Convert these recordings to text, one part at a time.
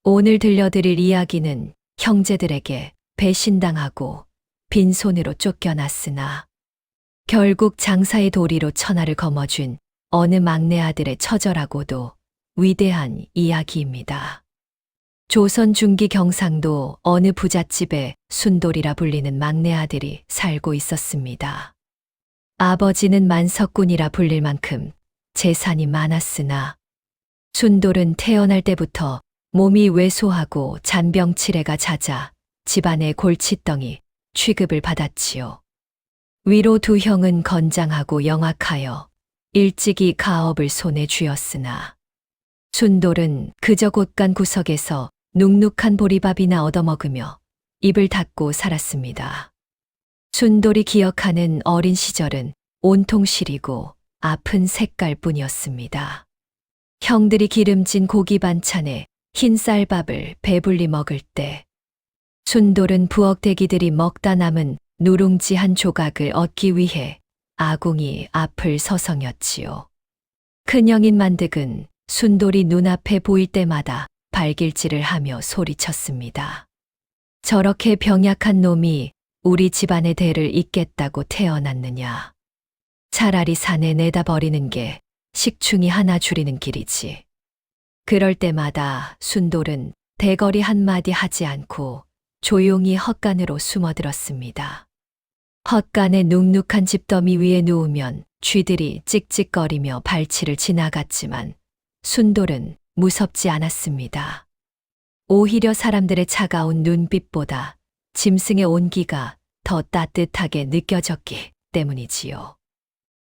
오늘 들려드릴 이야기는 형제들에게 배신당하고 빈손으로 쫓겨났으나 결국 장사의 도리로 천하를 거머쥔 어느 막내 아들의 처절하고도 위대한 이야기입니다. 조선 중기 경상도 어느 부잣집에 순돌이라 불리는 막내 아들이 살고 있었습니다. 아버지는 만석군이라 불릴 만큼 재산이 많았으나 순돌은 태어날 때부터 몸이 왜소하고 잔병치레가 잦아 집안의 골칫덩이 취급을 받았지요. 위로 두 형은 건장하고 영악하여 일찍이 가업을 손에 쥐었으나 순돌은 그저 곳간 구석에서 눅눅한 보리밥이나 얻어먹으며 입을 닫고 살았습니다. 순돌이 기억하는 어린 시절은 온통 시리고 아픈 색깔뿐이었습니다. 형들이 기름진 고기 반찬에 흰 쌀밥을 배불리 먹을 때 순돌은 부엌대기들이 먹다 남은 누룽지 한 조각을 얻기 위해 아궁이 앞을 서성였지요. 큰형인 만득은 순돌이 눈앞에 보일 때마다 발길질을 하며 소리쳤습니다. 저렇게 병약한 놈이 우리 집안의 대를 잇겠다고 태어났느냐. 차라리 산에 내다 버리는 게 식충이 하나 줄이는 길이지. 그럴 때마다 순돌은 대거리 한마디 하지 않고 조용히 헛간으로 숨어들었습니다. 헛간의 눅눅한 집더미 위에 누우면 쥐들이 찍찍거리며 발치를 지나갔지만 순돌은 무섭지 않았습니다. 오히려 사람들의 차가운 눈빛보다 짐승의 온기가 더 따뜻하게 느껴졌기 때문이지요.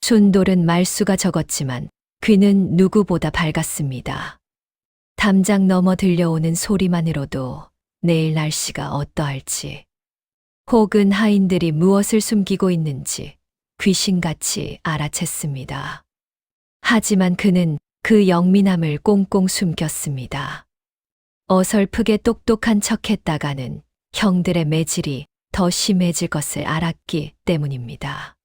순돌은 말수가 적었지만 귀는 누구보다 밝았습니다. 담장 넘어 들려오는 소리만으로도 내일 날씨가 어떠할지, 혹은 하인들이 무엇을 숨기고 있는지 귀신같이 알아챘습니다. 하지만 그는 그 영민함을 꽁꽁 숨겼습니다. 어설프게 똑똑한 척했다가는 형들의 매질이 더 심해질 것을 알았기 때문입니다.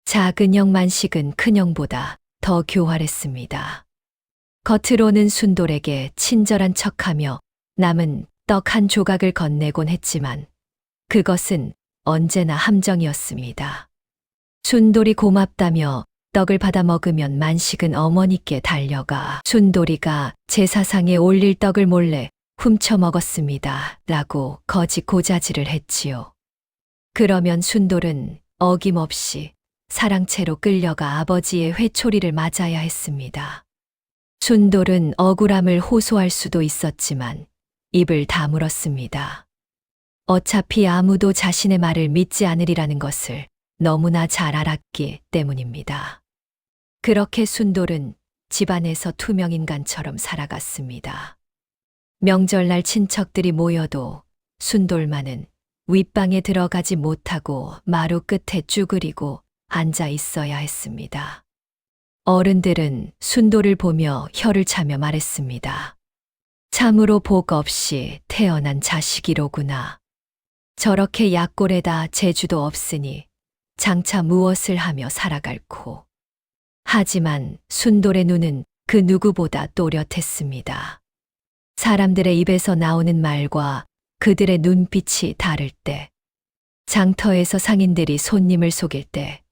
작은 형 만식은 큰형보다 더 교활했습니다. 겉으로는 순돌에게 친절한 척하며 남은 떡 한 조각을 건네곤 했지만 그것은 언제나 함정이었습니다. 순돌이 고맙다며 떡을 받아 먹으면 만식은 어머니께 달려가 순돌이가 제사상에 올릴 떡을 몰래 훔쳐 먹었습니다. 라고 거짓 고자질을 했지요. 그러면 순돌은 어김없이 사랑채로 끌려가 아버지의 회초리를 맞아야 했습니다. 순돌은 억울함을 호소할 수도 있었지만 입을 다물었습니다. 어차피 아무도 자신의 말을 믿지 않으리라는 것을 너무나 잘 알았기 때문입니다. 그렇게 순돌은 집안에서 투명인간처럼 살아갔습니다. 명절날 친척들이 모여도 순돌만은 윗방에 들어가지 못하고 마루 끝에 쭈그리고 앉아 있어야 했습니다. 어른들은 순돌을 보며 혀를 차며 말했습니다. 참으로 복 없이 태어난 자식이로구나. 저렇게 약골에다 재주도 없으니 장차 무엇을 하며 살아갈꼬. 하지만 순돌의 눈은 그 누구보다 또렷했습니다. 사람들의 입에서 나오는 말과 그들의 눈빛이 다를 때, 장터에서 상인들이 손님을 속일 때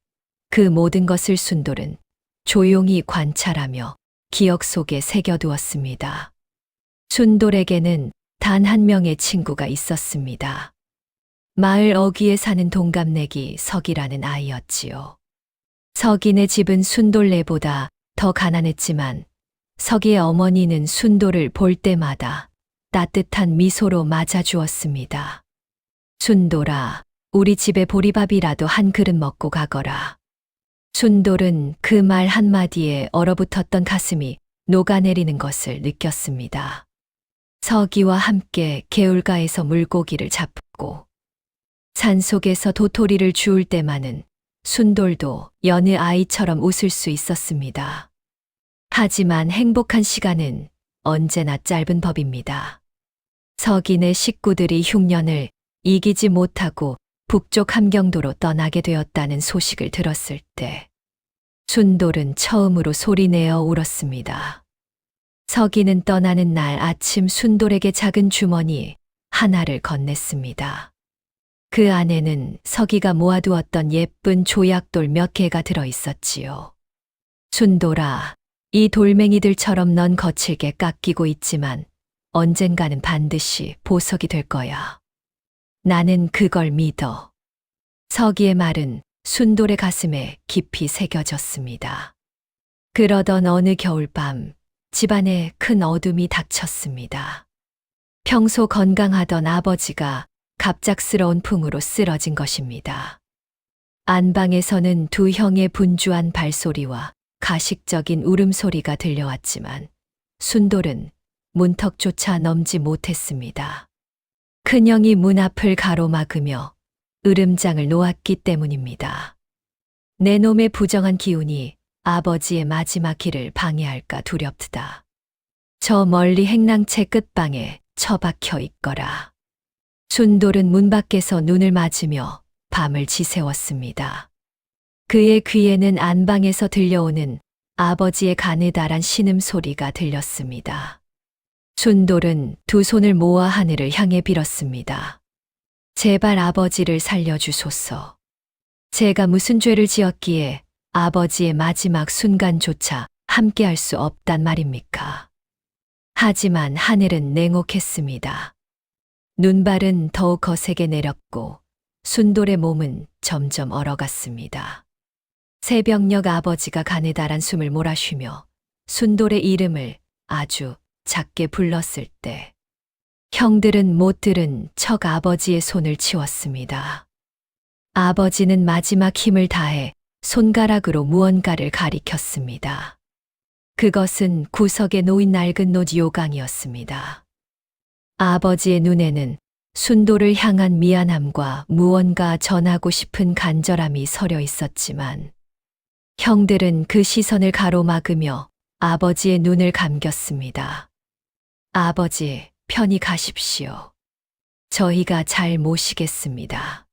그 모든 것을 순돌은 조용히 관찰하며 기억 속에 새겨두었습니다. 순돌에게는 단 한 명의 친구가 있었습니다. 마을 어귀에 사는 동갑내기 석이라는 아이였지요. 석이네 집은 순돌네보다 더 가난했지만 석이의 어머니는 순돌을 볼 때마다 따뜻한 미소로 맞아주었습니다. 순돌아, 우리 집에 보리밥이라도 한 그릇 먹고 가거라. 순돌은 그 말 한마디에 얼어붙었던 가슴이 녹아내리는 것을 느꼈습니다. 석이와 함께 개울가에서 물고기를 잡고 산속에서 도토리를 주울 때만은 순돌도 여느 아이처럼 웃을 수 있었습니다. 하지만 행복한 시간은 언제나 짧은 법입니다. 석인의 식구들이 흉년을 이기지 못하고 북쪽 함경도로 떠나게 되었다는 소식을 들었을 때 순돌은 처음으로 소리내어 울었습니다. 서기는 떠나는 날 아침 순돌에게 작은 주머니 하나를 건넸습니다. 그 안에는 서기가 모아두었던 예쁜 조약돌 몇 개가 들어 있었지요. 순돌아, 이 돌멩이들처럼 넌 거칠게 깎이고 있지만 언젠가는 반드시 보석이 될 거야. 나는 그걸 믿어. 서기의 말은 순돌의 가슴에 깊이 새겨졌습니다. 그러던 어느 겨울밤, 집안에 큰 어둠이 닥쳤습니다. 평소 건강하던 아버지가 갑작스러운 풍으로 쓰러진 것입니다. 안방에서는 두 형의 분주한 발소리와 가식적인 울음소리가 들려왔지만 순돌은 문턱조차 넘지 못했습니다. 큰형이 문 앞을 가로막으며 으름장을 놓았기 때문입니다. 내 놈의 부정한 기운이 아버지의 마지막 길을 방해할까 두렵다. 저 멀리 행랑채 끝방에 처박혀 있거라. 순돌은 문 밖에서 눈을 맞으며 밤을 지새웠습니다. 그의 귀에는 안방에서 들려오는 아버지의 가느다란 신음소리가 들렸습니다. 순돌은 두 손을 모아 하늘을 향해 빌었습니다. 제발 아버지를 살려주소서. 제가 무슨 죄를 지었기에 아버지의 마지막 순간조차 함께할 수 없단 말입니까? 하지만 하늘은 냉혹했습니다. 눈발은 더욱 거세게 내렸고 순돌의 몸은 점점 얼어갔습니다. 새벽녘 아버지가 가느다란 숨을 몰아쉬며 순돌의 이름을 아주 작게 불렀을 때 형들은 못 들은 척 아버지의 손을 치웠습니다. 아버지는 마지막 힘을 다해 손가락으로 무언가를 가리켰습니다. 그것은 구석에 놓인 낡은 옷 요강이었습니다. 아버지의 눈에는 순돌을 향한 미안함과 무언가 전하고 싶은 간절함이 서려 있었지만 형들은 그 시선을 가로막으며 아버지의 눈을 감겼습니다. 아버지, 편히 가십시오. 저희가 잘 모시겠습니다.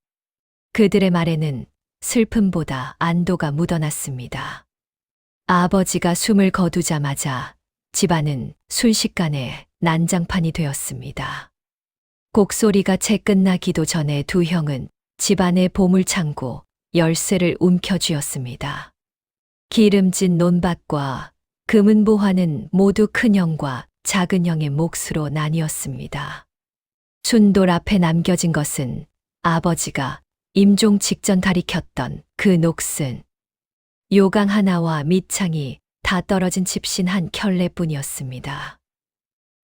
그들의 말에는 슬픔보다 안도가 묻어났습니다. 아버지가 숨을 거두자마자 집안은 순식간에 난장판이 되었습니다. 곡소리가 채 끝나기도 전에 두 형은 집안의 보물창고 열쇠를 움켜쥐었습니다. 기름진 논밭과 금은 보화는 모두 큰형과 작은형의 몫으로 나뉘었습니다. 순돌 앞에 남겨진 것은 아버지가 임종 직전 가리켰던 그 녹슨 요강 하나와 밑창이 다 떨어진 집신 한 켤레뿐이었습니다.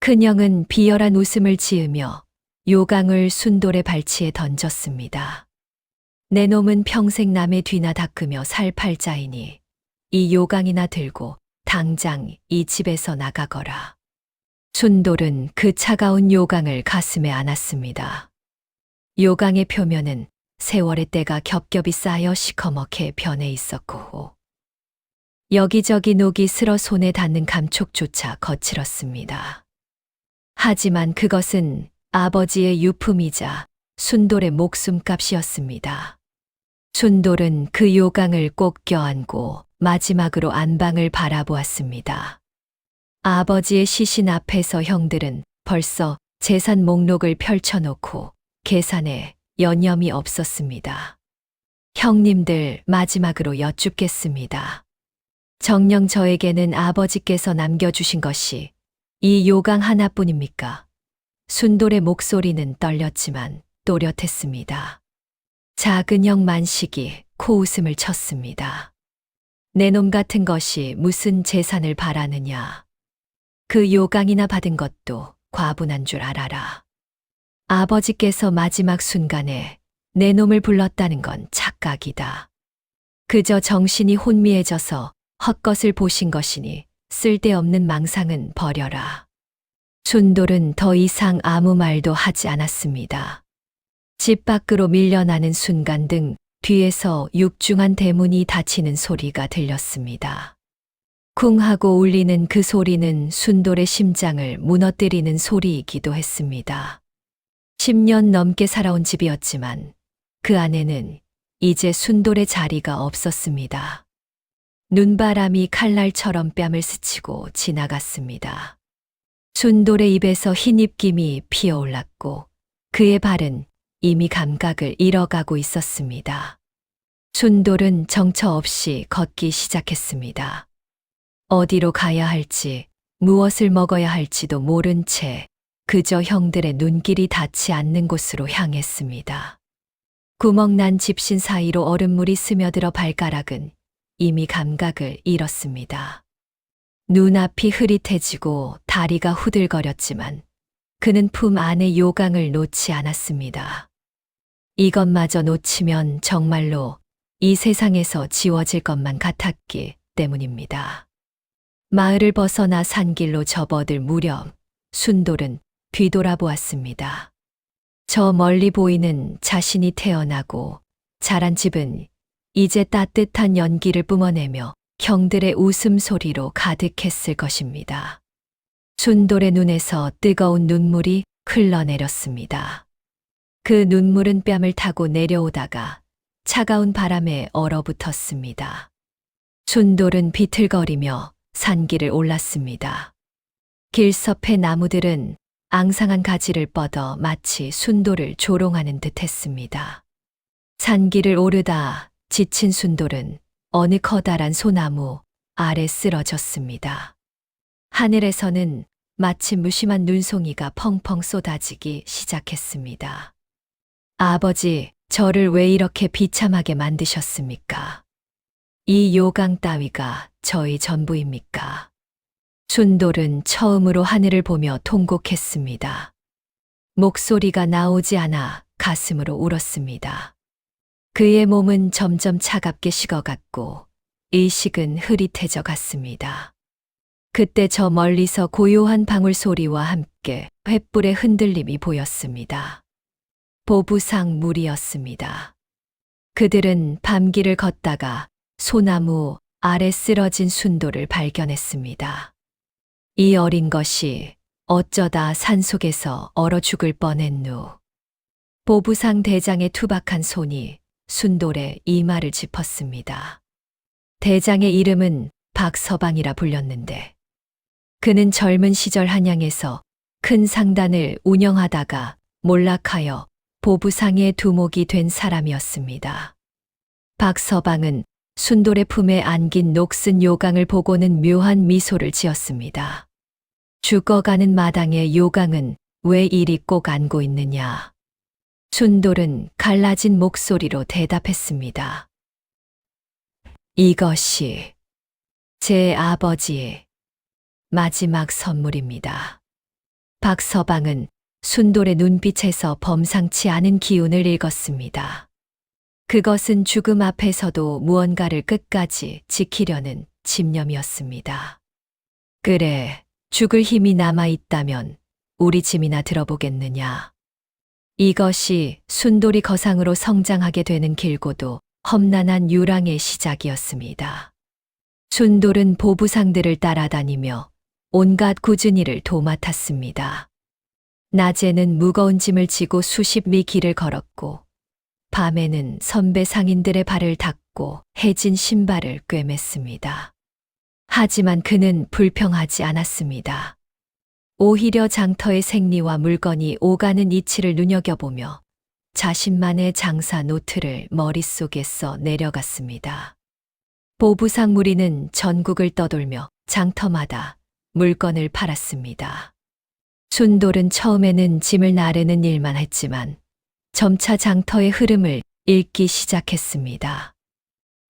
큰형은 비열한 웃음을 지으며 요강을 순돌의 발치에 던졌습니다. 내 놈은 평생 남의 뒤나 닦으며 살 팔자이니 이 요강이나 들고 당장 이 집에서 나가거라. 순돌은 그 차가운 요강을 가슴에 안았습니다. 요강의 표면은 세월의 때가 겹겹이 쌓여 시커멓게 변해 있었고 여기저기 녹이 슬어 손에 닿는 감촉조차 거칠었습니다. 하지만 그것은 아버지의 유품이자 순돌의 목숨값이었습니다. 순돌은 그 요강을 꼭 껴안고 마지막으로 안방을 바라보았습니다. 아버지의 시신 앞에서 형들은 벌써 재산 목록을 펼쳐놓고 계산에 여념이 없었습니다. 형님들, 마지막으로 여쭙겠습니다. 정녕 저에게는 아버지께서 남겨주신 것이 이 요강 하나뿐입니까? 순돌의 목소리는 떨렸지만 또렷했습니다. 작은 형 만식이 코웃음을 쳤습니다. 내 놈 같은 것이 무슨 재산을 바라느냐. 그 요강이나 받은 것도 과분한 줄 알아라. 아버지께서 마지막 순간에 내 놈을 불렀다는 건 착각이다. 그저 정신이 혼미해져서 헛것을 보신 것이니 쓸데없는 망상은 버려라. 순돌은 더 이상 아무 말도 하지 않았습니다. 집 밖으로 밀려나는 순간 등 뒤에서 육중한 대문이 닫히는 소리가 들렸습니다. 쿵 하고 울리는 그 소리는 순돌의 심장을 무너뜨리는 소리이기도 했습니다. 10년 넘게 살아온 집이었지만 그 안에는 이제 순돌의 자리가 없었습니다. 눈바람이 칼날처럼 뺨을 스치고 지나갔습니다. 순돌의 입에서 흰 입김이 피어올랐고 그의 발은 이미 감각을 잃어가고 있었습니다. 순돌은 정처 없이 걷기 시작했습니다. 어디로 가야 할지, 무엇을 먹어야 할지도 모른 채 그저 형들의 눈길이 닿지 않는 곳으로 향했습니다. 구멍난 집신 사이로 얼음물이 스며들어 발가락은 이미 감각을 잃었습니다. 눈앞이 흐릿해지고 다리가 후들거렸지만 그는 품 안의 요강을 놓지 않았습니다. 이것마저 놓치면 정말로 이 세상에서 지워질 것만 같았기 때문입니다. 마을을 벗어나 산길로 접어들 무렵 순돌은 뒤돌아보았습니다. 저 멀리 보이는 자신이 태어나고 자란 집은 이제 따뜻한 연기를 뿜어내며 형들의 웃음소리로 가득했을 것입니다. 순돌의 눈에서 뜨거운 눈물이 흘러내렸습니다. 그 눈물은 뺨을 타고 내려오다가 차가운 바람에 얼어붙었습니다. 순돌은 비틀거리며 산길을 올랐습니다. 길섭의 나무들은 앙상한 가지를 뻗어 마치 순돌을 조롱하는 듯 했습니다. 산길을 오르다 지친 순돌은 어느 커다란 소나무 아래 쓰러졌습니다. 하늘에서는 마치 무심한 눈송이가 펑펑 쏟아지기 시작했습니다. 아버지, 저를 왜 이렇게 비참하게 만드셨습니까? 이 요강 따위가 저희 전부입니까? 순돌은 처음으로 하늘을 보며 통곡했습니다. 목소리가 나오지 않아 가슴으로 울었습니다. 그의 몸은 점점 차갑게 식어갔고 의식은 흐릿해져 갔습니다. 그때 저 멀리서 고요한 방울 소리와 함께 횃불의 흔들림이 보였습니다. 보부상 무리였습니다. 그들은 밤길을 걷다가 소나무 아래 쓰러진 순돌을 발견했습니다. 이 어린 것이 어쩌다 산속에서 얼어 죽을 뻔했누. 보부상 대장의 투박한 손이 순돌의 이마를 짚었습니다. 대장의 이름은 박서방이라 불렸는데 그는 젊은 시절 한양에서 큰 상단을 운영하다가 몰락하여 보부상의 두목이 된 사람이었습니다. 박서방은 순돌의 품에 안긴 녹슨 요강을 보고는 묘한 미소를 지었습니다. 죽어가는 마당에 요강은 왜 이리 꼭 안고 있느냐? 순돌은 갈라진 목소리로 대답했습니다. 이것이 제 아버지의 마지막 선물입니다. 박서방은 순돌의 눈빛에서 범상치 않은 기운을 읽었습니다. 그것은 죽음 앞에서도 무언가를 끝까지 지키려는 집념이었습니다. 그래, 죽을 힘이 남아있다면 우리 짐이나 들어보겠느냐. 이것이 순돌이 거상으로 성장하게 되는 길고도 험난한 유랑의 시작이었습니다. 순돌은 보부상들을 따라다니며 온갖 굳은 일을 도맡았습니다. 낮에는 무거운 짐을 지고 수십 리 길을 걸었고 밤에는 선배 상인들의 발을 닦고 해진 신발을 꿰맸습니다. 하지만 그는 불평하지 않았습니다. 오히려 장터의 생리와 물건이 오가는 이치를 눈여겨보며 자신만의 장사 노트를 머릿속에서 내려갔습니다. 보부상 무리는 전국을 떠돌며 장터마다 물건을 팔았습니다. 순돌은 처음에는 짐을 나르는 일만 했지만 점차 장터의 흐름을 읽기 시작했습니다.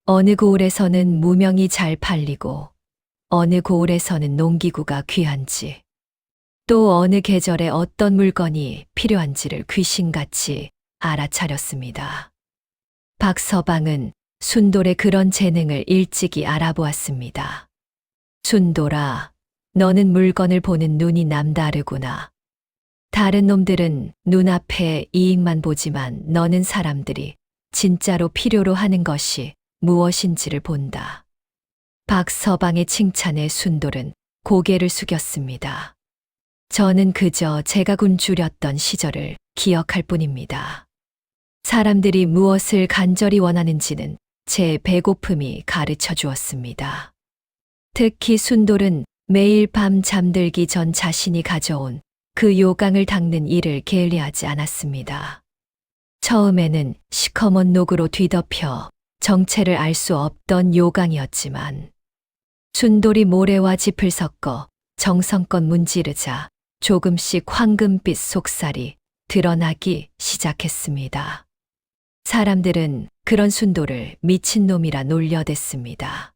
어느 고을에서는 무명이 잘 팔리고 어느 고을에서는 농기구가 귀한지 또 어느 계절에 어떤 물건이 필요한지를 귀신같이 알아차렸습니다. 박서방은 순돌의 그런 재능을 일찍이 알아보았습니다. 순돌아, 너는 물건을 보는 눈이 남다르구나. 다른 놈들은 눈앞에 이익만 보지만 너는 사람들이 진짜로 필요로 하는 것이 무엇인지를 본다. 박서방의 칭찬에 순돌은 고개를 숙였습니다. 저는 그저 제가 굶주렸던 시절을 기억할 뿐입니다. 사람들이 무엇을 간절히 원하는지는 제 배고픔이 가르쳐 주었습니다. 특히 순돌은 매일 밤 잠들기 전 자신이 가져온 그 요강을 닦는 일을 게을리하지 않았습니다. 처음에는 시커먼 녹으로 뒤덮여 정체를 알 수 없던 요강이었지만 순돌이 모래와 짚을 섞어 정성껏 문지르자 조금씩 황금빛 속살이 드러나기 시작했습니다. 사람들은 그런 순돌을 미친놈이라 놀려댔습니다.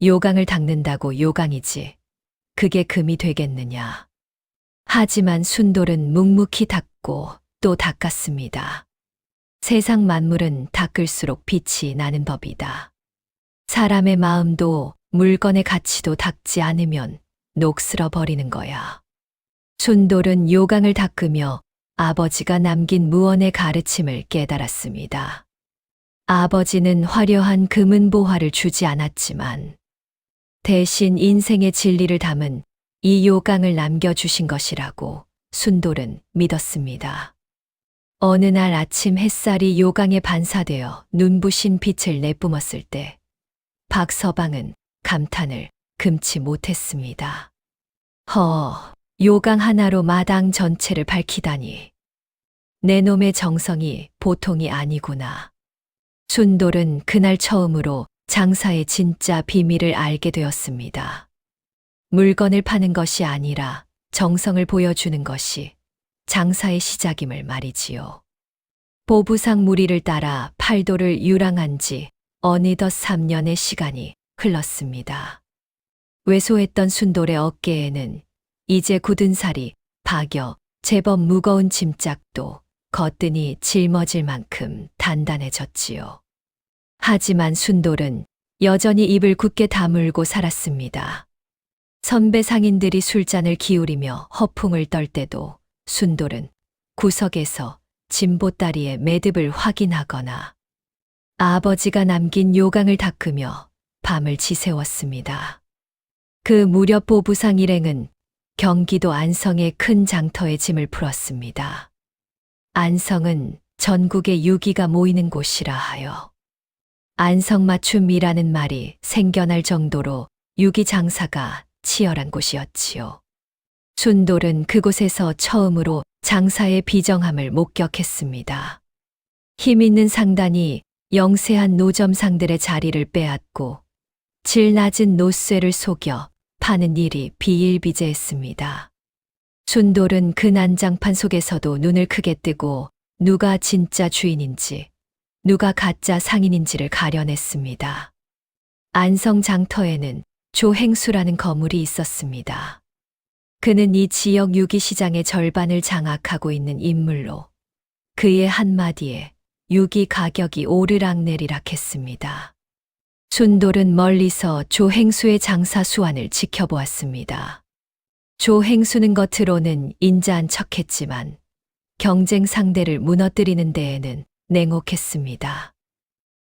요강을 닦는다고 요강이지 그게 금이 되겠느냐. 하지만 순돌은 묵묵히 닦고 또 닦았습니다. 세상 만물은 닦을수록 빛이 나는 법이다. 사람의 마음도 물건의 가치도 닦지 않으면 녹슬어 버리는 거야. 순돌은 요강을 닦으며 아버지가 남긴 무언의 가르침을 깨달았습니다. 아버지는 화려한 금은 보화를 주지 않았지만 대신 인생의 진리를 담은 이 요강을 남겨주신 것이라고 순돌은 믿었습니다. 어느 날 아침 햇살이 요강에 반사되어 눈부신 빛을 내뿜었을 때 박서방은 감탄을 금치 못했습니다. 요강 하나로 마당 전체를 밝히다니. 내 놈의 정성이 보통이 아니구나. 순돌은 그날 처음으로 장사의 진짜 비밀을 알게 되었습니다. 물건을 파는 것이 아니라 정성을 보여주는 것이 장사의 시작임을 말이지요. 보부상 무리를 따라 팔도를 유랑한 지 어느덧 3년의 시간이 흘렀습니다. 왜소했던 순돌의 어깨에는 이제 굳은 살이 박여 제법 무거운 짐짝도 거뜬히 짊어질 만큼 단단해졌지요. 하지만 순돌은 여전히 입을 굳게 다물고 살았습니다. 선배 상인들이 술잔을 기울이며 허풍을 떨 때도 순돌은 구석에서 진보다리의 매듭을 확인하거나 아버지가 남긴 요강을 닦으며 밤을 지새웠습니다. 그 무렵 보부상 일행은 경기도 안성의 큰 장터에 짐을 풀었습니다. 안성은 전국의 유기가 모이는 곳이라 하여 안성맞춤이라는 말이 생겨날 정도로 유기 장사가 치열한 곳이었지요. 순돌은 그곳에서 처음으로 장사의 비정함을 목격했습니다. 힘 있는 상단이 영세한 노점상들의 자리를 빼앗고 질 낮은 노쇠를 속여 파는 일이 비일비재했습니다. 순돌은 그 난장판 속에서도 눈을 크게 뜨고 누가 진짜 주인인지 누가 가짜 상인인지를 가려냈습니다. 안성 장터에는 조행수라는 거물이 있었습니다. 그는 이 지역 유기시장의 절반을 장악하고 있는 인물로 그의 한마디에 유기 가격이 오르락내리락 했습니다. 순돌은 멀리서 조행수의 장사 수완을 지켜보았습니다. 조행수는 겉으로는 인자한 척했지만 경쟁 상대를 무너뜨리는 데에는 냉혹했습니다.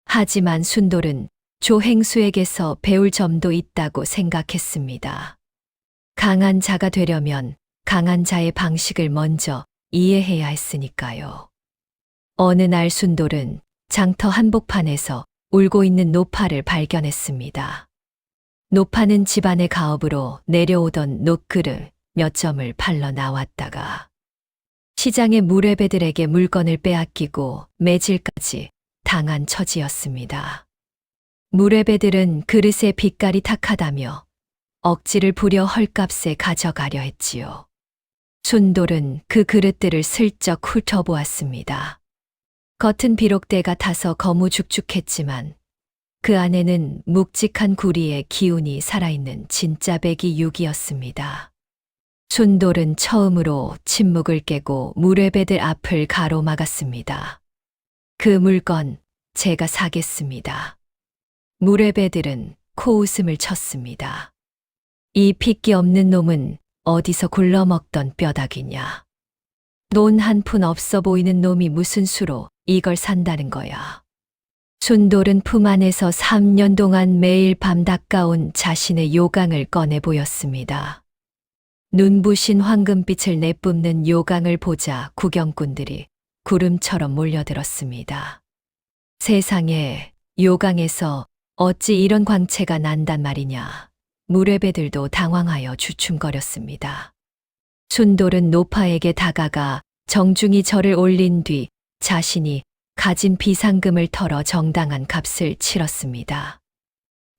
하지만 순돌은 조행수에게서 배울 점도 있다고 생각했습니다. 강한 자가 되려면 강한 자의 방식을 먼저 이해해야 했으니까요. 어느 날 순돌은 장터 한복판에서 울고 있는 노파를 발견했습니다. 노파는 집안의 가업으로 내려오던 녹그릇 몇 점을 팔러 나왔다가 시장의 무례배들에게 물건을 빼앗기고 매질까지 당한 처지였습니다. 무례배들은 그릇의 빛깔이 탁하다며 억지를 부려 헐값에 가져가려 했지요. 순돌은 그 그릇들을 슬쩍 훑어보았습니다. 겉은 비록 때가 타서 거무죽죽했지만 그 안에는 묵직한 구리의 기운이 살아있는 진짜 배기 육이었습니다. 순돌은 처음으로 침묵을 깨고 무례배들 앞을 가로막았습니다. 그 물건 제가 사겠습니다. 무례배들은 코웃음을 쳤습니다. 이 핏기 없는 놈은 어디서 굴러먹던 뼈다귀냐. 논 한 푼 없어 보이는 놈이 무슨 수로 이걸 산다는 거야. 순돌은 품 안에서 3년 동안 매일 밤 닦아온 자신의 요강을 꺼내 보였습니다. 눈부신 황금빛을 내뿜는 요강을 보자 구경꾼들이 구름처럼 몰려들었습니다. 세상에 요강에서 어찌 이런 광채가 난단 말이냐. 무례배들도 당황하여 주춤거렸습니다. 순돌은 노파에게 다가가 정중히 절을 올린 뒤 자신이 가진 비상금을 털어 정당한 값을 치렀습니다.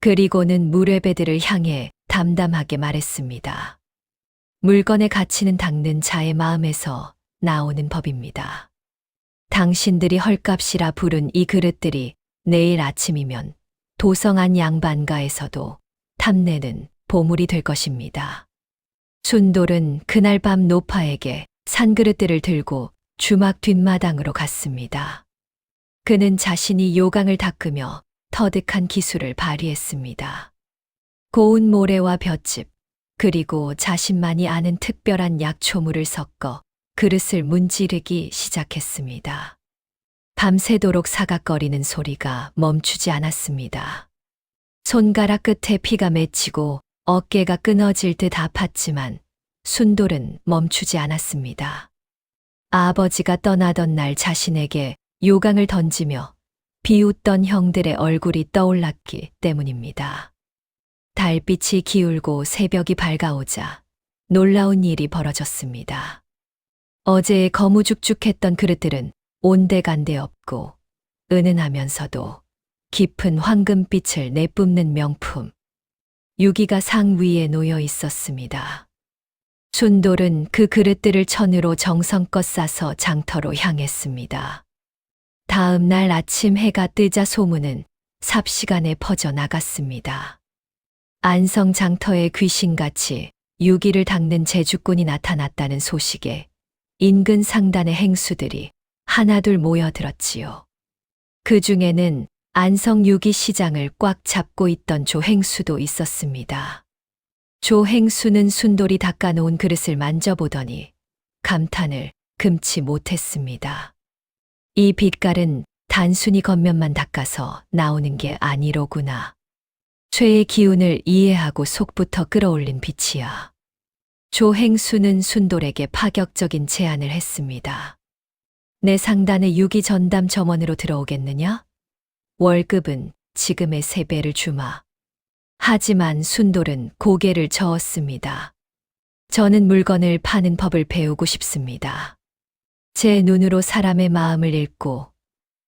그리고는 무례배들을 향해 담담하게 말했습니다. 물건의 가치는 닦는 자의 마음에서 나오는 법입니다. 당신들이 헐값이라 부른 이 그릇들이 내일 아침이면 도성안 양반가에서도 탐내는 보물이 될 것입니다. 순돌은 그날 밤 노파에게 산그릇들을 들고 주막 뒷마당으로 갔습니다. 그는 자신이 요강을 닦으며 터득한 기술을 발휘했습니다. 고운 모래와 볏짚, 그리고 자신만이 아는 특별한 약초물을 섞어 그릇을 문지르기 시작했습니다. 밤새도록 사각거리는 소리가 멈추지 않았습니다. 손가락 끝에 피가 맺히고 어깨가 끊어질 듯 아팠지만 순돌은 멈추지 않았습니다. 아버지가 떠나던 날 자신에게 요강을 던지며 비웃던 형들의 얼굴이 떠올랐기 때문입니다. 달빛이 기울고 새벽이 밝아오자 놀라운 일이 벌어졌습니다. 어제의 거무죽죽했던 그릇들은 온데간데 없고 은은하면서도 깊은 황금빛을 내뿜는 명품 유기가 상 위에 놓여 있었습니다. 순돌은 그 그릇들을 천으로 정성껏 싸서 장터로 향했습니다. 다음 날 아침 해가 뜨자 소문은 삽시간에 퍼져나갔습니다. 안성 장터에 귀신같이 유기를 닦는 제주꾼이 나타났다는 소식에 인근 상단의 행수들이 하나둘 모여들었지요. 그 중에는 안성 유기 시장을 꽉 잡고 있던 조행수도 있었습니다. 조행수는 순돌이 닦아놓은 그릇을 만져보더니 감탄을 금치 못했습니다. 이 빛깔은 단순히 겉면만 닦아서 나오는 게 아니로구나. 죄의 기운을 이해하고 속부터 끌어올린 빛이야. 조행수는 순돌에게 파격적인 제안을 했습니다. 내 상단의 유기 전담 점원으로 들어오겠느냐? 월급은 지금의 3배를 주마. 하지만 순돌은 고개를 저었습니다. 저는 물건을 파는 법을 배우고 싶습니다. 제 눈으로 사람의 마음을 읽고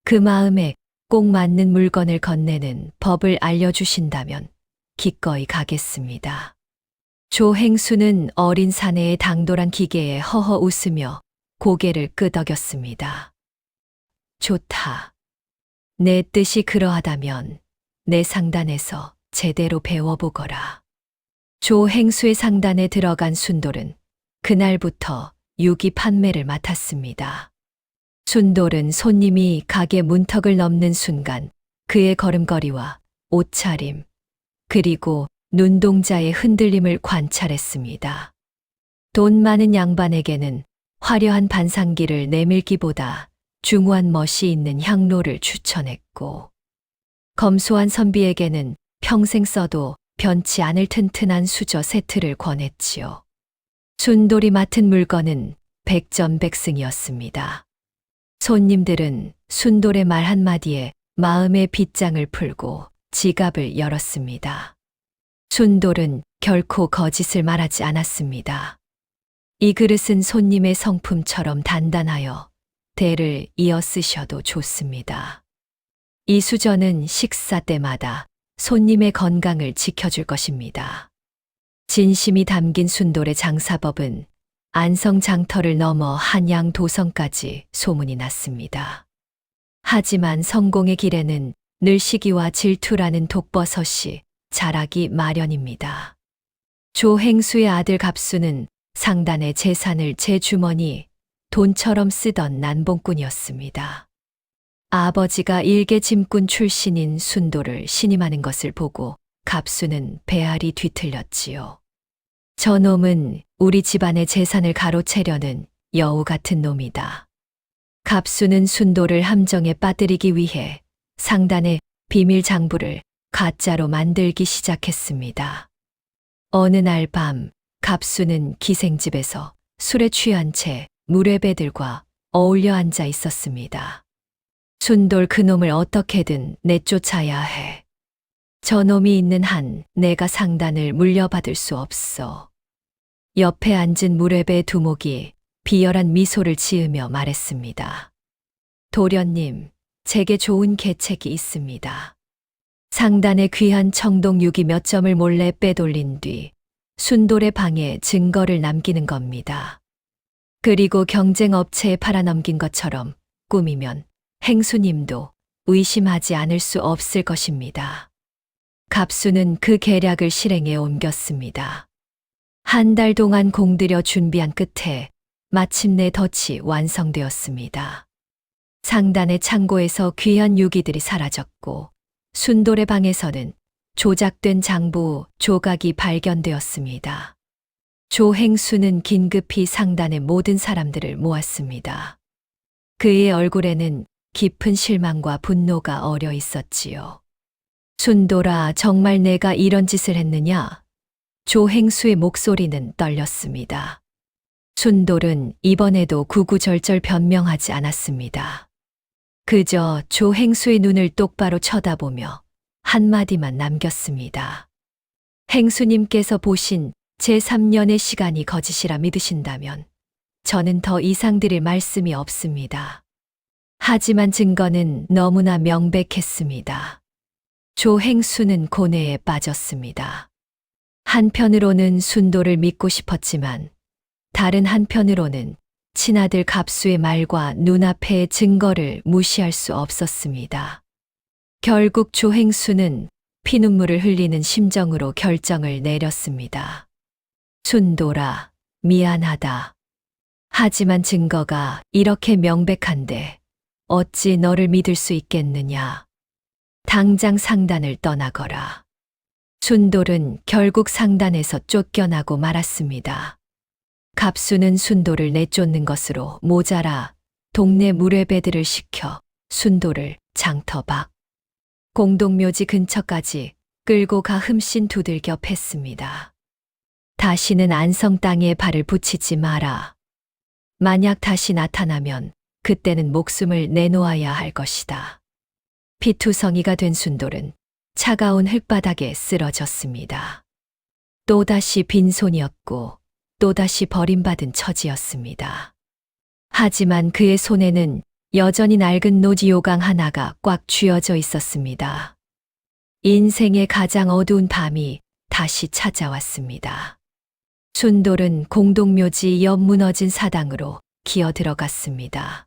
그 마음에 꼭 맞는 물건을 건네는 법을 알려주신다면 기꺼이 가겠습니다. 조행수는 어린 사내의 당돌한 기계에 허허 웃으며 고개를 끄덕였습니다. 좋다. 내 뜻이 그러하다면 내 상단에서 제대로 배워보거라. 조행수의 상단에 들어간 순돌은 그날부터 유기 판매를 맡았습니다. 순돌은 손님이 가게 문턱을 넘는 순간 그의 걸음걸이와 옷차림, 그리고 눈동자의 흔들림을 관찰했습니다. 돈 많은 양반에게는 화려한 반상기를 내밀기보다 중후한 멋이 있는 향로를 추천했고, 검소한 선비에게는 평생 써도 변치 않을 튼튼한 수저 세트를 권했지요. 순돌이 맡은 물건은 백전백승이었습니다. 손님들은 순돌의 말 한마디에 마음의 빗장을 풀고 지갑을 열었습니다. 순돌은 결코 거짓을 말하지 않았습니다. 이 그릇은 손님의 성품처럼 단단하여 대를 이어 쓰셔도 좋습니다. 이 수저는 식사 때마다 손님의 건강을 지켜줄 것입니다. 진심이 담긴 순돌의 장사법은 안성 장터를 넘어 한양 도성까지 소문이 났습니다. 하지만 성공의 길에는 늘 시기와 질투라는 독버섯이 자라기 마련입니다. 조행수의 아들 갑수는 상단의 재산을 제 주머니 돈처럼 쓰던 난봉꾼이었습니다. 아버지가 일개 짐꾼 출신인 순돌을 신임하는 것을 보고 갑수는 배알이 뒤틀렸지요. 저놈은 우리 집안의 재산을 가로채려는 여우 같은 놈이다. 갑수는 순돌을 함정에 빠뜨리기 위해 상단의 비밀 장부를 가짜로 만들기 시작했습니다. 어느 날 밤 갑수는 기생집에서 술에 취한 채 무례배들과 어울려 앉아 있었습니다. 순돌 그놈을 어떻게든 내쫓아야 해. 저놈이 있는 한 내가 상단을 물려받을 수 없어. 옆에 앉은 무렵의 두목이 비열한 미소를 지으며 말했습니다. 도련님, 제게 좋은 계책이 있습니다. 상단의 귀한 청동 유기 몇 점을 몰래 빼돌린 뒤 순돌의 방에 증거를 남기는 겁니다. 그리고 경쟁업체에 팔아넘긴 것처럼 꾸미면 행수님도 의심하지 않을 수 없을 것입니다. 갑수는 그 계략을 실행에 옮겼습니다. 한 달 동안 공들여 준비한 끝에 마침내 덫이 완성되었습니다. 상단의 창고에서 귀한 유기들이 사라졌고 순돌의 방에서는 조작된 장부 조각이 발견되었습니다. 조행수는 긴급히 상단의 모든 사람들을 모았습니다. 그의 얼굴에는 깊은 실망과 분노가 어려 있었지요. 순돌아, 정말 내가 이런 짓을 했느냐? 조행수의 목소리는 떨렸습니다. 순돌은 이번에도 구구절절 변명하지 않았습니다. 그저 조행수의 눈을 똑바로 쳐다보며 한마디만 남겼습니다. 행수님께서 보신 제3년의 시간이 거짓이라 믿으신다면 저는 더 이상 드릴 말씀이 없습니다. 하지만 증거는 너무나 명백했습니다. 조행수는 고뇌에 빠졌습니다. 한편으로는 순돌을 믿고 싶었지만 다른 한편으로는 친아들 갑수의 말과 눈앞의 증거를 무시할 수 없었습니다. 결국 조행수는 피눈물을 흘리는 심정으로 결정을 내렸습니다. 순돌아, 미안하다. 하지만 증거가 이렇게 명백한데 어찌 너를 믿을 수 있겠느냐. 당장 상단을 떠나거라. 순돌은 결국 상단에서 쫓겨나고 말았습니다. 갑수는 순돌을 내쫓는 것으로 모자라 동네 무례배들을 시켜 순돌을 장터박 공동묘지 근처까지 끌고 가 흠씬 두들겨 팼습니다. 다시는 안성 땅에 발을 붙이지 마라. 만약 다시 나타나면 그때는 목숨을 내놓아야 할 것이다. 피투성이가 된 순돌은 차가운 흙바닥에 쓰러졌습니다. 또다시 빈손이었고 또다시 버림받은 처지였습니다. 하지만 그의 손에는 여전히 낡은 노지 요강 하나가 꽉 쥐어져 있었습니다. 인생의 가장 어두운 밤이 다시 찾아왔습니다. 순돌은 공동묘지 옆 무너진 사당으로 기어 들어갔습니다.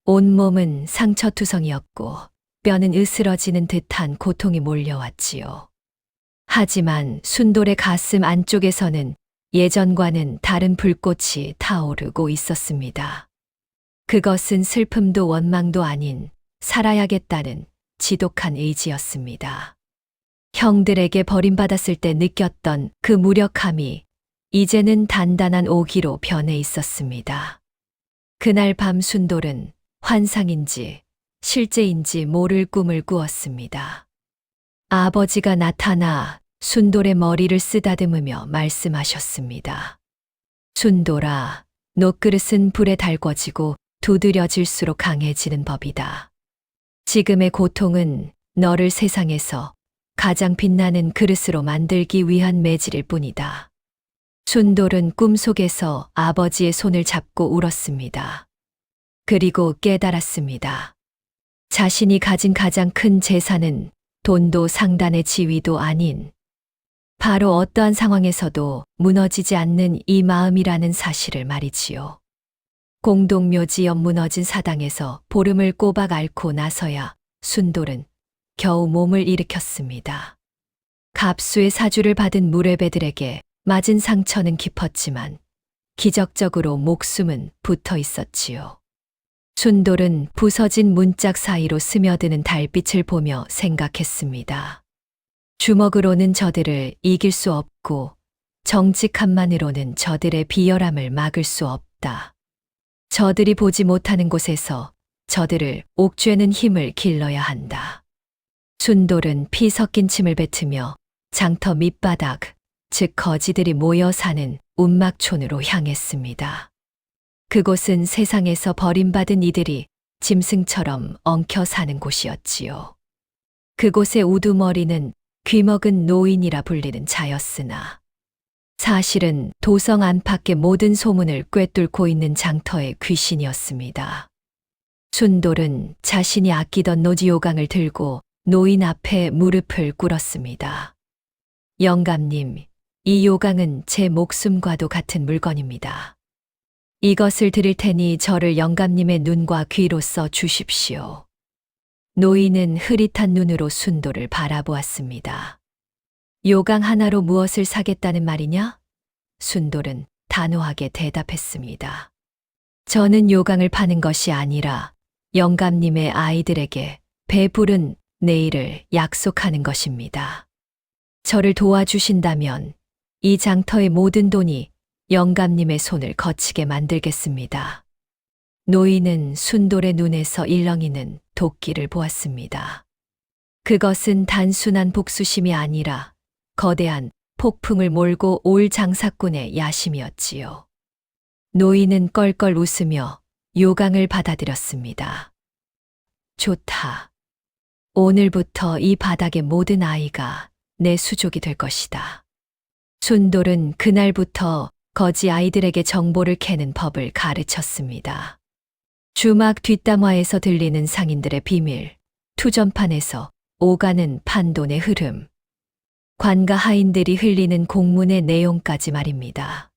온몸은 상처투성이었고 뼈는 으스러지는 듯한 고통이 몰려왔지요. 하지만 순돌의 가슴 안쪽에서는 예전과는 다른 불꽃이 타오르고 있었습니다. 그것은 슬픔도 원망도 아닌 살아야겠다는 지독한 의지였습니다. 형들에게 버림받았을 때 느꼈던 그 무력함이 이제는 단단한 오기로 변해 있었습니다. 그날 밤 순돌은 환상인지 실제인지 모를 꿈을 꾸었습니다. 아버지가 나타나 순돌의 머리를 쓰다듬으며 말씀하셨습니다. 순돌아, 놋그릇은 불에 달궈지고 두드려질수록 강해지는 법이다. 지금의 고통은 너를 세상에서 가장 빛나는 그릇으로 만들기 위한 매질일 뿐이다. 순돌은 꿈속에서 아버지의 손을 잡고 울었습니다. 그리고 깨달았습니다. 자신이 가진 가장 큰 재산은 돈도 상단의 지위도 아닌 바로 어떠한 상황에서도 무너지지 않는 이 마음이라는 사실을 말이지요. 공동묘지 옆 무너진 사당에서 보름을 꼬박 앓고 나서야 순돌은 겨우 몸을 일으켰습니다. 갑수의 사주를 받은 무례배들에게 맞은 상처는 깊었지만 기적적으로 목숨은 붙어 있었지요. 순돌은 부서진 문짝 사이로 스며드는 달빛을 보며 생각했습니다. 주먹으로는 저들을 이길 수 없고 정직함만으로는 저들의 비열함을 막을 수 없다. 저들이 보지 못하는 곳에서 저들을 옥죄는 힘을 길러야 한다. 순돌은 피 섞인 침을 뱉으며 장터 밑바닥, 즉 거지들이 모여 사는 운막촌으로 향했습니다. 그곳은 세상에서 버림받은 이들이 짐승처럼 엉켜 사는 곳이었지요. 그곳의 우두머리는 귀먹은 노인이라 불리는 자였으나 사실은 도성 안팎의 모든 소문을 꿰뚫고 있는 장터의 귀신이었습니다. 순돌은 자신이 아끼던 노지요강을 들고 노인 앞에 무릎을 꿇었습니다. 영감님, 이 요강은 제 목숨과도 같은 물건입니다. 이것을 드릴 테니 저를 영감님의 눈과 귀로써 주십시오. 노인은 흐릿한 눈으로 순돌을 바라보았습니다. 요강 하나로 무엇을 사겠다는 말이냐? 순돌은 단호하게 대답했습니다. 저는 요강을 파는 것이 아니라 영감님의 아이들에게 배부른 내일을 약속하는 것입니다. 저를 도와주신다면 이 장터의 모든 돈이 영감님의 손을 거치게 만들겠습니다. 노인은 순돌의 눈에서 일렁이는 도끼를 보았습니다. 그것은 단순한 복수심이 아니라 거대한 폭풍을 몰고 올 장사꾼의 야심이었지요. 노인은 껄껄 웃으며 요강을 받아들였습니다. 좋다. 오늘부터 이 바닥의 모든 아이가 내 수족이 될 것이다. 순돌은 그날부터 거지 아이들에게 정보를 캐는 법을 가르쳤습니다. 주막 뒷담화에서 들리는 상인들의 비밀, 투전판에서 오가는 판돈의 흐름, 관가 하인들이 흘리는 공문의 내용까지 말입니다.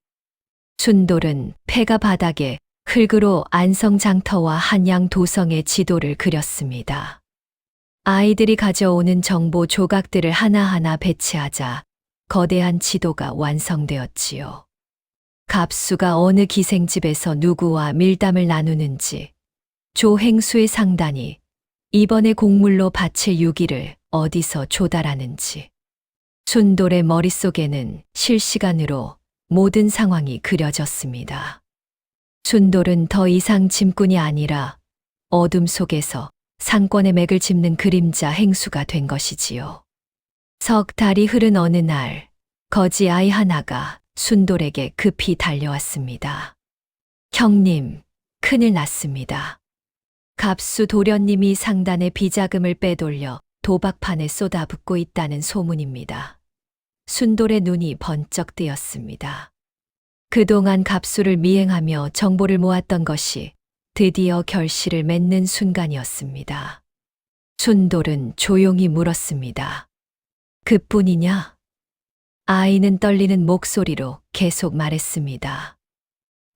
순돌은 폐가 바닥에 흙으로 안성장터와 한양 도성의 지도를 그렸습니다. 아이들이 가져오는 정보 조각들을 하나하나 배치하자 거대한 지도가 완성되었지요. 갑수가 어느 기생집에서 누구와 밀담을 나누는지, 조행수의 상단이 이번에 곡물로 바칠 유기를 어디서 조달하는지, 순돌의 머릿속에는 실시간으로 모든 상황이 그려졌습니다. 순돌은 더 이상 짐꾼이 아니라 어둠 속에서 상권의 맥을 짚는 그림자 행수가 된 것이지요. 석 달이 흐른 어느 날, 거지 아이 하나가 순돌에게 급히 달려왔습니다. 형님, 큰일 났습니다. 갑수 도련님이 상단의 비자금을 빼돌려 도박판에 쏟아붓고 있다는 소문입니다. 순돌의 눈이 번쩍 뜨였습니다. 그동안 갑수를 미행하며 정보를 모았던 것이 드디어 결실을 맺는 순간이었습니다. 순돌은 조용히 물었습니다. 그뿐이냐? 아이는 떨리는 목소리로 계속 말했습니다.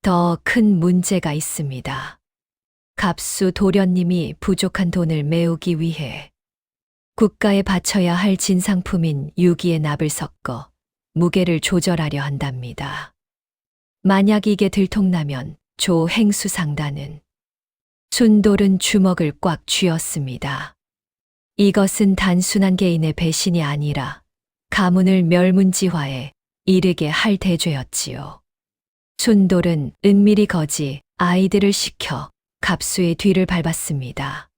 더 큰 문제가 있습니다. 갑수 도련님이 부족한 돈을 메우기 위해 국가에 바쳐야 할 진상품인 유기의 납을 섞어 무게를 조절하려 한답니다. 만약 이게 들통나면 조행수 상단은 순돌은 주먹을 꽉 쥐었습니다. 이것은 단순한 개인의 배신이 아니라 가문을 멸문지화에 이르게 할 대죄였지요. 순돌은 은밀히 거지 아이들을 시켜 갑수의 뒤를 밟았습니다.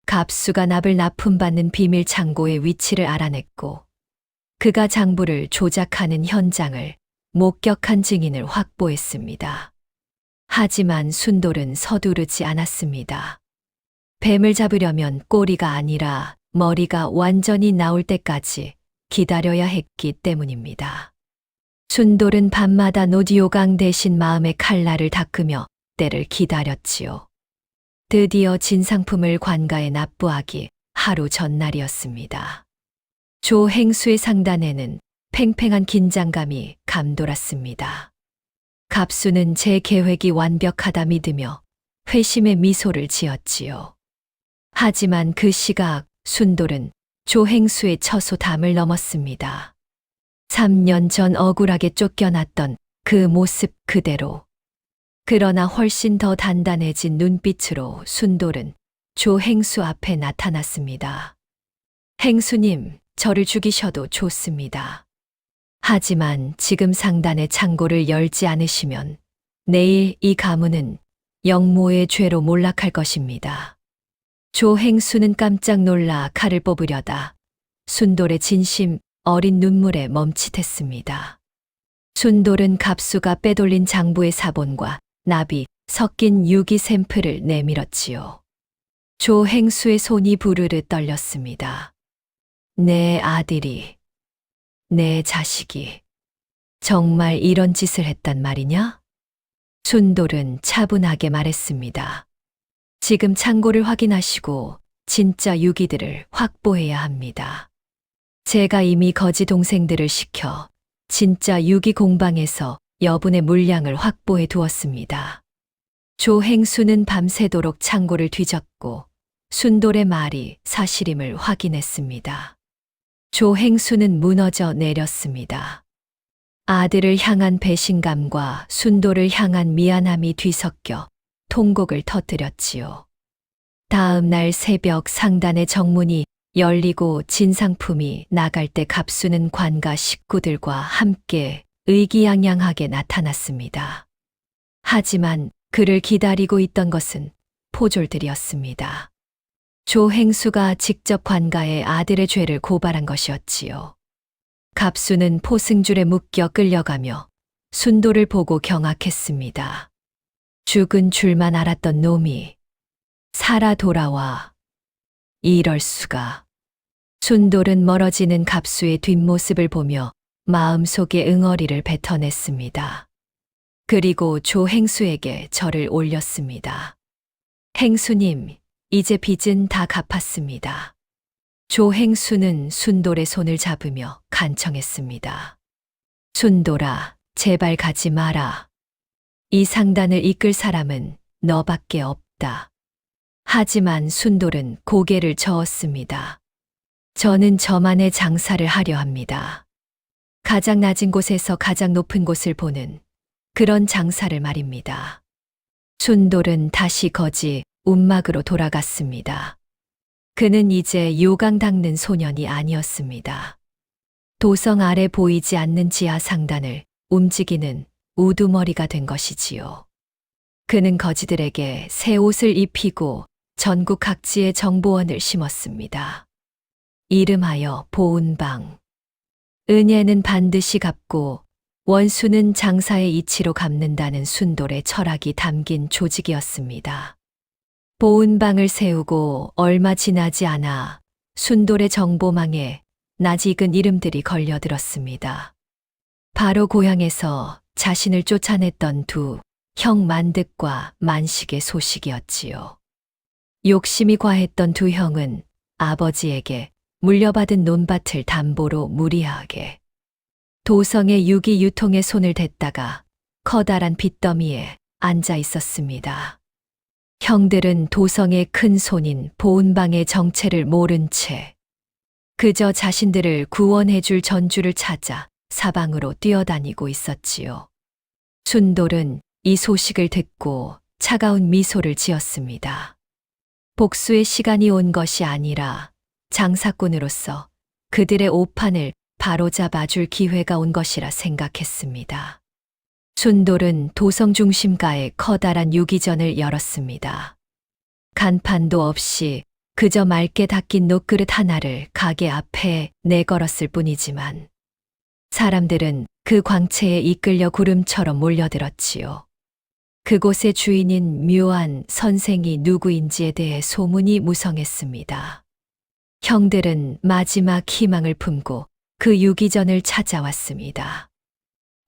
갑수가 납을 납품받는 비밀 창고의 위치를 알아냈고 그가 장부를 조작하는 현장을 목격한 증인을 확보했습니다. 하지만 순돌은 서두르지 않았습니다. 뱀을 잡으려면 꼬리가 아니라 머리가 완전히 나올 때까지 기다려야 했기 때문입니다. 순돌은 밤마다 노지요강 대신 마음의 칼날을 닦으며 때를 기다렸지요. 드디어 진상품을 관가에 납부하기 하루 전날이었습니다. 조행수의 상단에는 팽팽한 긴장감이 감돌았습니다. 갑수는 제 계획이 완벽하다 믿으며 회심의 미소를 지었지요. 하지만 그 시각 순돌은 조행수의 처소담을 넘었습니다. 3년 전 억울하게 쫓겨났던 그 모습 그대로. 그러나 훨씬 더 단단해진 눈빛으로 순돌은 조행수 앞에 나타났습니다. 행수님, 저를 죽이셔도 좋습니다. 하지만 지금 상단의 창고를 열지 않으시면 내일 이 가문은 영모의 죄로 몰락할 것입니다. 조행수는 깜짝 놀라 칼을 뽑으려다 순돌의 진심 어린 눈물에 멈칫했습니다. 순돌은 갑수가 빼돌린 장부의 사본과 납이 섞인 유기 샘플을 내밀었지요. 조행수의 손이 부르르 떨렸습니다. 내 아들이, 내 자식이 정말 이런 짓을 했단 말이냐? 순돌은 차분하게 말했습니다. 지금 창고를 확인하시고 진짜 유기들을 확보해야 합니다. 제가 이미 거지 동생들을 시켜 진짜 유기 공방에서 여분의 물량을 확보해 두었습니다. 조행수는 밤새도록 창고를 뒤졌고 순돌의 말이 사실임을 확인했습니다. 조행수는 무너져 내렸습니다. 아들을 향한 배신감과 순돌을 향한 미안함이 뒤섞여 통곡을 터뜨렸지요. 다음 날 새벽 상단의 정문이 열리고 진상품이 나갈 때 갑수는 관가 식구들과 함께 의기양양하게 나타났습니다. 하지만 그를 기다리고 있던 것은 포졸들이었습니다. 조행수가 직접 관가에 아들의 죄를 고발한 것이었지요. 갑수는 포승줄에 묶여 끌려가며 순돌을 보고 경악했습니다. 죽은 줄만 알았던 놈이 살아 돌아와. 이럴 수가. 순돌은 멀어지는 갑수의 뒷모습을 보며 마음속에 응어리를 뱉어냈습니다. 그리고 조행수에게 절을 올렸습니다. 행수님, 이제 빚은 다 갚았습니다. 조행수는 순돌의 손을 잡으며 간청했습니다. 순돌아, 제발 가지 마라. 이 상단을 이끌 사람은 너밖에 없다. 하지만 순돌은 고개를 저었습니다. 저는 저만의 장사를 하려 합니다. 가장 낮은 곳에서 가장 높은 곳을 보는 그런 장사를 말입니다. 순돌은 다시 거지 움막으로 돌아갔습니다. 그는 이제 요강 닦는 소년이 아니었습니다. 도성 아래 보이지 않는 지하 상단을 움직이는 우두머리가 된 것이지요. 그는 거지들에게 새 옷을 입히고 전국 각지에 정보원을 심었습니다. 이름하여 보은방. 은혜는 반드시 갚고 원수는 장사의 이치로 갚는다는 순돌의 철학이 담긴 조직이었습니다. 보은방을 세우고 얼마 지나지 않아 순돌의 정보망에 낯익은 이름들이 걸려들었습니다. 바로 고향에서 자신을 쫓아냈던 두 형 만득과 만식의 소식이었지요. 욕심이 과했던 두 형은 아버지에게 물려받은 논밭을 담보로 무리하게 도성의 유기 유통에 손을 댔다가 커다란 빚더미에 앉아 있었습니다. 형들은 도성의 큰 손인 보은방의 정체를 모른 채 그저 자신들을 구원해줄 전주를 찾아 사방으로 뛰어다니고 있었지요. 순돌은 이 소식을 듣고 차가운 미소를 지었습니다. 복수의 시간이 온 것이 아니라 장사꾼으로서 그들의 오판을 바로잡아 줄 기회가 온 것이라 생각했습니다. 순돌은 도성 중심가에 커다란 유기전을 열었습니다. 간판도 없이 그저 맑게 닦인 녹그릇 하나를 가게 앞에 내걸었을 뿐이지만 사람들은 그 광채에 이끌려 구름처럼 몰려들었지요. 그곳의 주인인 묘한 선생이 누구인지에 대해 소문이 무성했습니다. 형들은 마지막 희망을 품고 그 유기전을 찾아왔습니다.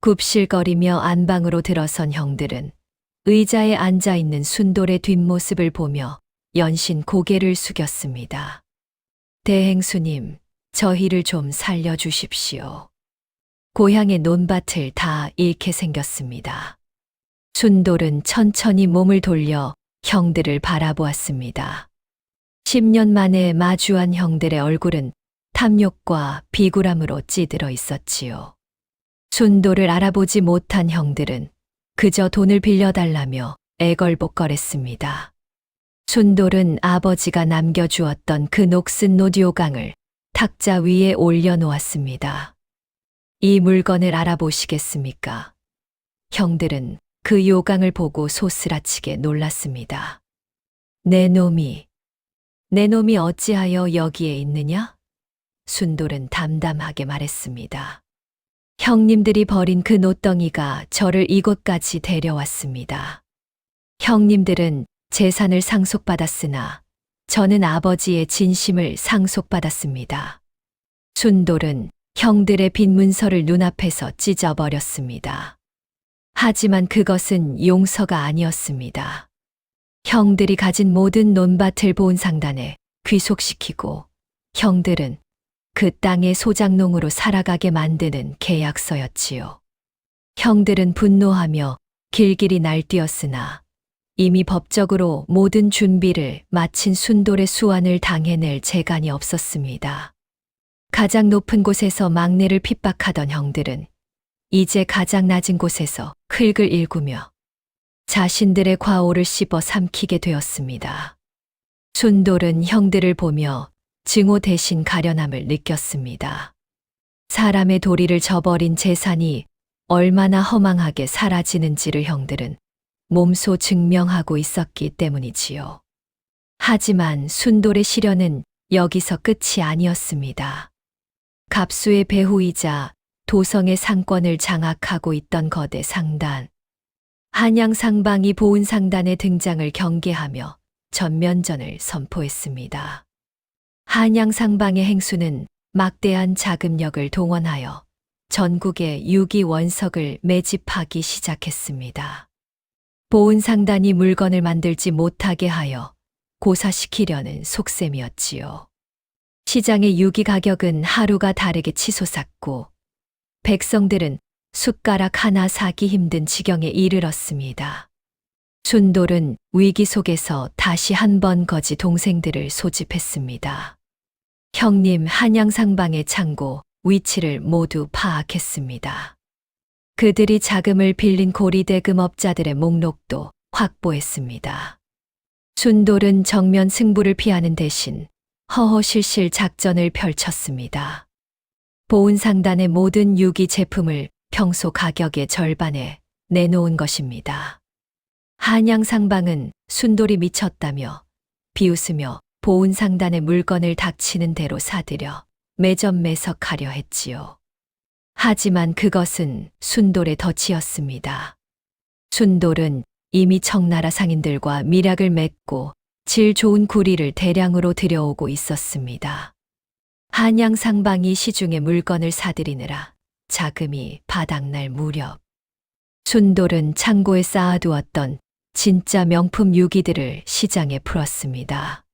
굽실거리며 안방으로 들어선 형들은 의자에 앉아 있는 순돌의 뒷모습을 보며 연신 고개를 숙였습니다. 대행수님, 저희를 좀 살려주십시오. 고향의 논밭을 다 잃게 생겼습니다. 순돌은 천천히 몸을 돌려 형들을 바라보았습니다. 10년 만에 마주한 형들의 얼굴은 탐욕과 비굴함으로 찌들어 있었지요. 순돌을 알아보지 못한 형들은 그저 돈을 빌려달라며 애걸복걸했습니다. 순돌은 아버지가 남겨주었던 그 녹슨 노디오강을 탁자 위에 올려놓았습니다. 이 물건을 알아보시겠습니까? 형들은 그 요강을 보고 소스라치게 놀랐습니다. 내 놈이 어찌하여 여기에 있느냐? 순돌은 담담하게 말했습니다. 형님들이 버린 그 노덩이가 저를 이곳까지 데려왔습니다. 형님들은 재산을 상속받았으나 저는 아버지의 진심을 상속받았습니다. 순돌은 형들의 빈 문서를 눈앞에서 찢어버렸습니다. 하지만 그것은 용서가 아니었습니다. 형들이 가진 모든 논밭을 보은상단에 귀속시키고 형들은 그 땅의 소작농으로 살아가게 만드는 계약서였지요. 형들은 분노하며 길길이 날뛰었으나 이미 법적으로 모든 준비를 마친 순돌의 수완을 당해낼 재간이 없었습니다. 가장 높은 곳에서 막내를 핍박하던 형들은 이제 가장 낮은 곳에서 흙을 일구며 자신들의 과오를 씹어 삼키게 되었습니다. 순돌은 형들을 보며 증오 대신 가련함을 느꼈습니다. 사람의 도리를 저버린 재산이 얼마나 허망하게 사라지는지를 형들은 몸소 증명하고 있었기 때문이지요. 하지만 순돌의 시련은 여기서 끝이 아니었습니다. 갑수의 배후이자 도성의 상권을 장악하고 있던 거대 상단. 한양상방이 보은상단의 등장을 경계하며 전면전을 선포했습니다. 한양상방의 행수는 막대한 자금력을 동원하여 전국의 유기 원석을 매집하기 시작했습니다. 보은상단이 물건을 만들지 못하게 하여 고사시키려는 속셈이었지요. 시장의 유기 가격은 하루가 다르게 치솟았고 백성들은 숟가락 하나 사기 힘든 지경에 이르렀습니다. 순돌은 위기 속에서 다시 한 번 거지 동생들을 소집했습니다. 형님 한양상방의 창고 위치를 모두 파악했습니다. 그들이 자금을 빌린 고리대금업자들의 목록도 확보했습니다. 순돌은 정면 승부를 피하는 대신 허허실실 작전을 펼쳤습니다. 보은상단의 모든 유기 제품을 평소 가격의 절반에 내놓은 것입니다. 한양상방은 순돌이 미쳤다며 비웃으며 보은상단의 물건을 닥치는 대로 사들여 매점매석하려 했지요. 하지만 그것은 순돌의 덫이었습니다. 순돌은 이미 청나라 상인들과 밀약을 맺고 질 좋은 구리를 대량으로 들여오고 있었습니다. 한양상방이 시중에 물건을 사들이느라 자금이 바닥날 무렵 순돌은 창고에 쌓아두었던 진짜 명품 유기들을 시장에 풀었습니다.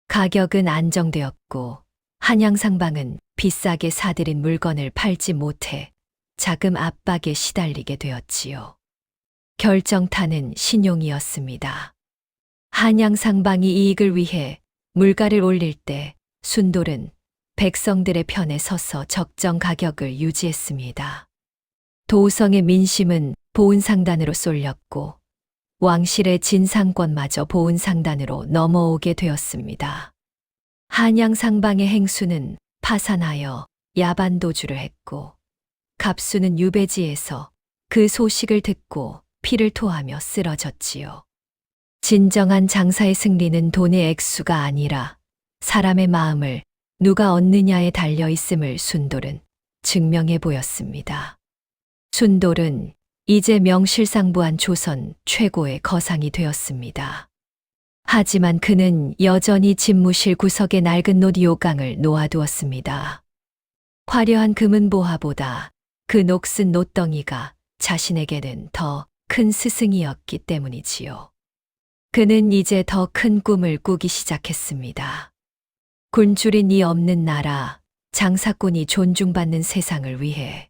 가격은 안정되었고 한양상방은 비싸게 사들인 물건을 팔지 못해 자금 압박에 시달리게 되었지요. 결정타는 신용이었습니다. 한양상방이 이익을 위해 물가를 올릴 때 순돌은 백성들의 편에 서서 적정 가격을 유지했습니다. 도성의 민심은 보은상단으로 쏠렸고 왕실의 진상권마저 보은상단으로 넘어오게 되었습니다. 한양상방의 행수는 파산하여 야반도주를 했고 갑수는 유배지에서 그 소식을 듣고 피를 토하며 쓰러졌지요. 진정한 장사의 승리는 돈의 액수가 아니라 사람의 마음을 누가 얻느냐에 달려 있음을 순돌은 증명해 보였습니다. 순돌은 이제 명실상부한 조선 최고의 거상이 되었습니다. 하지만 그는 여전히 집무실 구석에 낡은 옷 요강을 놓아두었습니다. 화려한 금은보화보다 그 녹슨 노덩이가 자신에게는 더 큰 스승이었기 때문이지요. 그는 이제 더 큰 꿈을 꾸기 시작했습니다. 굶주린 이 없는 나라, 장사꾼이 존중받는 세상을 위해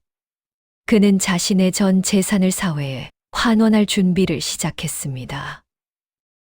그는 자신의 전 재산을 사회에 환원할 준비를 시작했습니다.